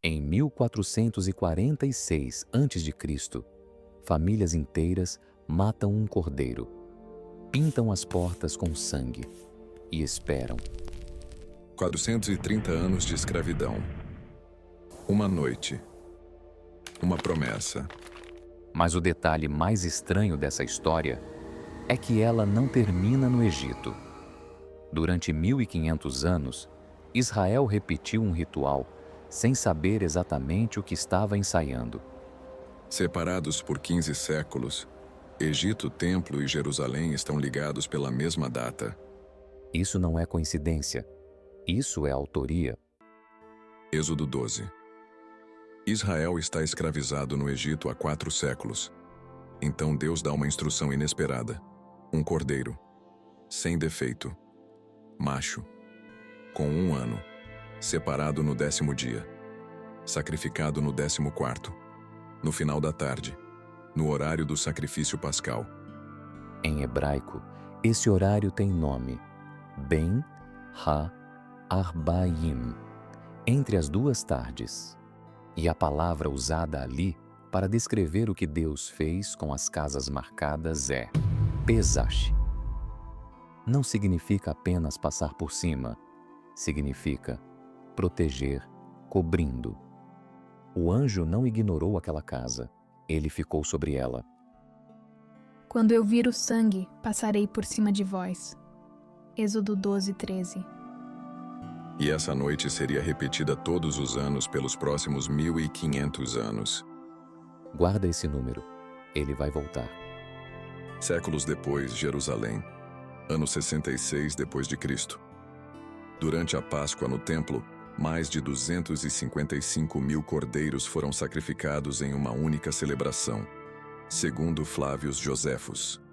Em 1446 a.C., famílias inteiras matam um cordeiro, pintam as portas com sangue e esperam. 430 anos de escravidão. Uma noite. Uma promessa. Mas o detalhe mais estranho dessa história é que ela não termina no Egito. Durante 1500 anos, Israel repetiu um ritual sem saber exatamente o que estava ensaiando. Separados por 15 séculos, Egito, Templo e Jerusalém estão ligados pela mesma data. Isso não é coincidência. Isso é autoria. Êxodo 12. Israel está escravizado no Egito há 4 séculos. Então Deus dá uma instrução inesperada. Um cordeiro, sem defeito, macho, com 1 ano, separado no 10º dia, sacrificado no 14º, no final da tarde, no horário do sacrifício pascal. Em hebraico, esse horário tem nome: Ben Ha-Arbaim, entre as 2 tardes. E a palavra usada ali para descrever o que Deus fez com as casas marcadas é Pesach. Não significa apenas passar por cima, significa proteger, cobrindo. O anjo não ignorou aquela casa, ele ficou sobre ela. Quando eu vir o sangue, passarei por cima de vós. Êxodo 12, 13. E essa noite seria repetida todos os anos pelos próximos 1500 anos. Guarda esse número, ele vai voltar. Séculos depois, Jerusalém, ano 66 depois de Cristo. Durante a Páscoa no templo, mais de 255.000 cordeiros foram sacrificados em uma única celebração, segundo Flávio Joséfos.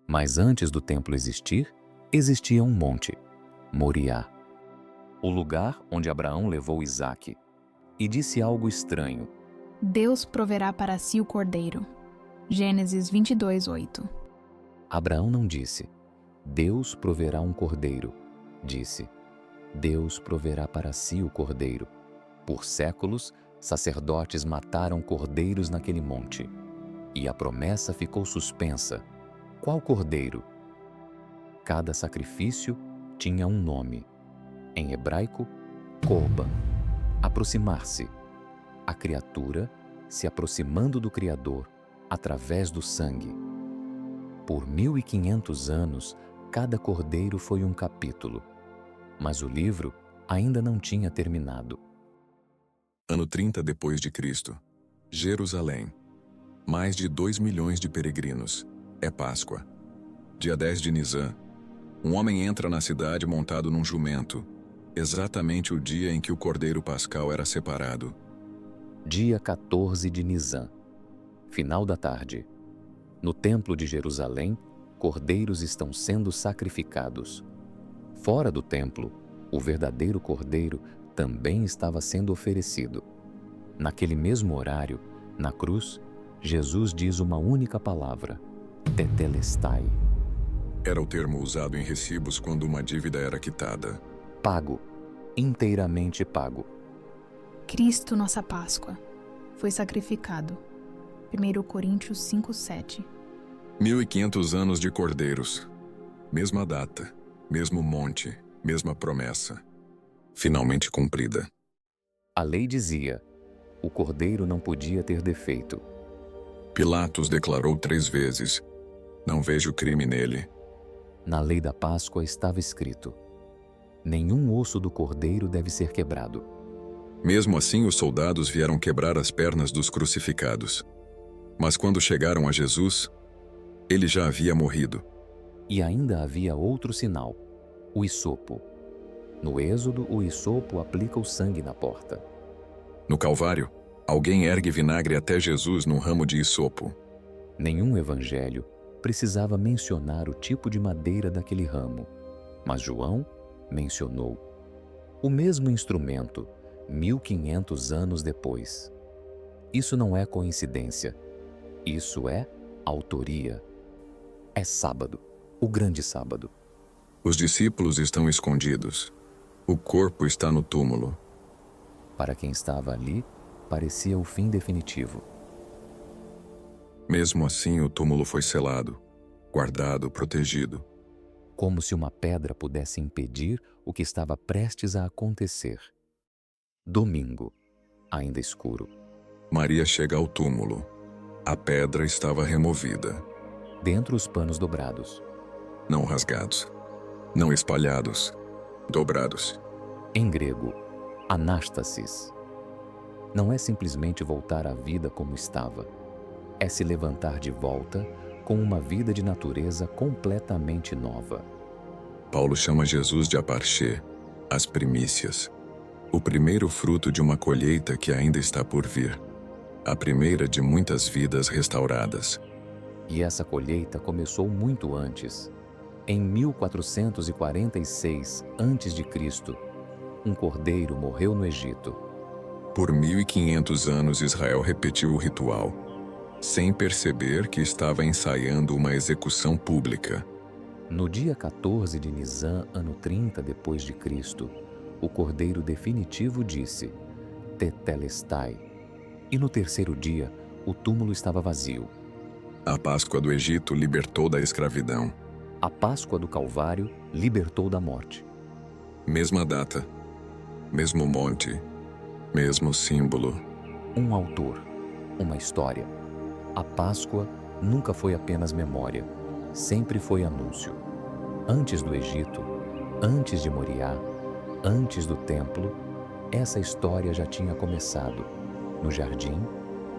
Mas antes do templo existir, existia um monte, Moriá, o lugar onde Abraão levou Isaque, e disse algo estranho. Deus proverá para si o cordeiro. Gênesis 22, 8. Abraão não disse, Deus proverá um cordeiro. Disse, Deus proverá para si o cordeiro. Por séculos, sacerdotes mataram cordeiros naquele monte. E a promessa ficou suspensa. Qual cordeiro? Cada sacrifício tinha um nome. Em hebraico, Korban, aproximar-se. A criatura se aproximando do Criador através do sangue. Por 1500 anos, cada cordeiro foi um capítulo. Mas o livro ainda não tinha terminado. Ano 30 depois de Cristo. Jerusalém. Mais de 2 milhões de peregrinos. É Páscoa. Dia 10 de Nisan. Um homem entra na cidade montado num jumento, exatamente o dia em que o cordeiro pascal era separado. Dia 14 de Nisan. Final da tarde. No templo de Jerusalém, cordeiros estão sendo sacrificados. Fora do templo, o verdadeiro cordeiro também estava sendo oferecido. Naquele mesmo horário, na cruz, Jesus diz uma única palavra: Tetelestai. Era o termo usado em recibos quando uma dívida era quitada. Pago, inteiramente pago. Cristo, nossa Páscoa, foi sacrificado. 1 Coríntios 5, 7. 1500 anos de cordeiros. Mesma data, mesmo monte, mesma promessa. Finalmente cumprida. A lei dizia, o cordeiro não podia ter defeito. Pilatos declarou 3 vezes: não vejo crime nele. Na lei da Páscoa estava escrito, nenhum osso do cordeiro deve ser quebrado. Mesmo assim, os soldados vieram quebrar as pernas dos crucificados. Mas quando chegaram a Jesus, ele já havia morrido. E ainda havia outro sinal, o hisopo. No Êxodo, o hisopo aplica o sangue na porta. No Calvário, alguém ergue vinagre até Jesus num ramo de hisopo. Nenhum evangelho precisava mencionar o tipo de madeira daquele ramo, mas João mencionou. O mesmo instrumento, 1500 anos depois. Isso não é coincidência. Isso é autoria. É sábado, o grande sábado. Os discípulos estão escondidos. O corpo está no túmulo. Para quem estava ali, parecia o fim definitivo. Mesmo assim, o túmulo foi selado, guardado, protegido. Como se uma pedra pudesse impedir o que estava prestes a acontecer. Domingo, ainda escuro. Maria chega ao túmulo. A pedra estava removida. Dentro os panos dobrados. Não rasgados, não espalhados, dobrados. Em grego, anástasis. Não é simplesmente voltar à vida como estava. É se levantar de volta com uma vida de natureza completamente nova. Paulo chama Jesus de aparchê, as primícias. O primeiro fruto de uma colheita que ainda está por vir. A primeira de muitas vidas restauradas. E essa colheita começou muito antes. Em 1446 a.C., um cordeiro morreu no Egito. Por 1500 anos Israel repetiu o ritual, sem perceber que estava ensaiando uma execução pública. No dia 14 de Nisan, ano 30 depois de Cristo, o cordeiro definitivo disse: Tetelestai. E no terceiro dia, o túmulo estava vazio. A Páscoa do Egito libertou da escravidão. A Páscoa do Calvário libertou da morte. Mesma data, mesmo monte, mesmo símbolo. Um autor, uma história. A Páscoa nunca foi apenas memória, sempre foi anúncio. Antes do Egito, antes de Moriá, antes do templo, essa história já tinha começado, no jardim,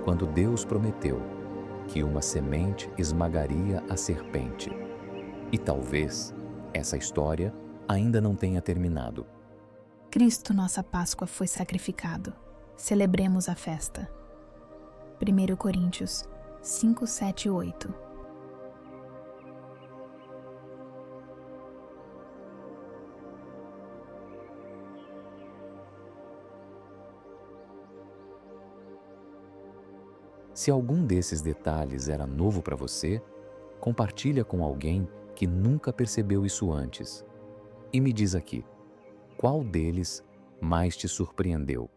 quando Deus prometeu que uma semente esmagaria a serpente. E talvez essa história ainda não tenha terminado. Cristo, nossa Páscoa, foi sacrificado. Celebremos a festa. 1 Coríntios 5, 7 e 8. Se algum desses detalhes era novo para você, compartilha com alguém que nunca percebeu isso antes. E me diz aqui, qual deles mais te surpreendeu?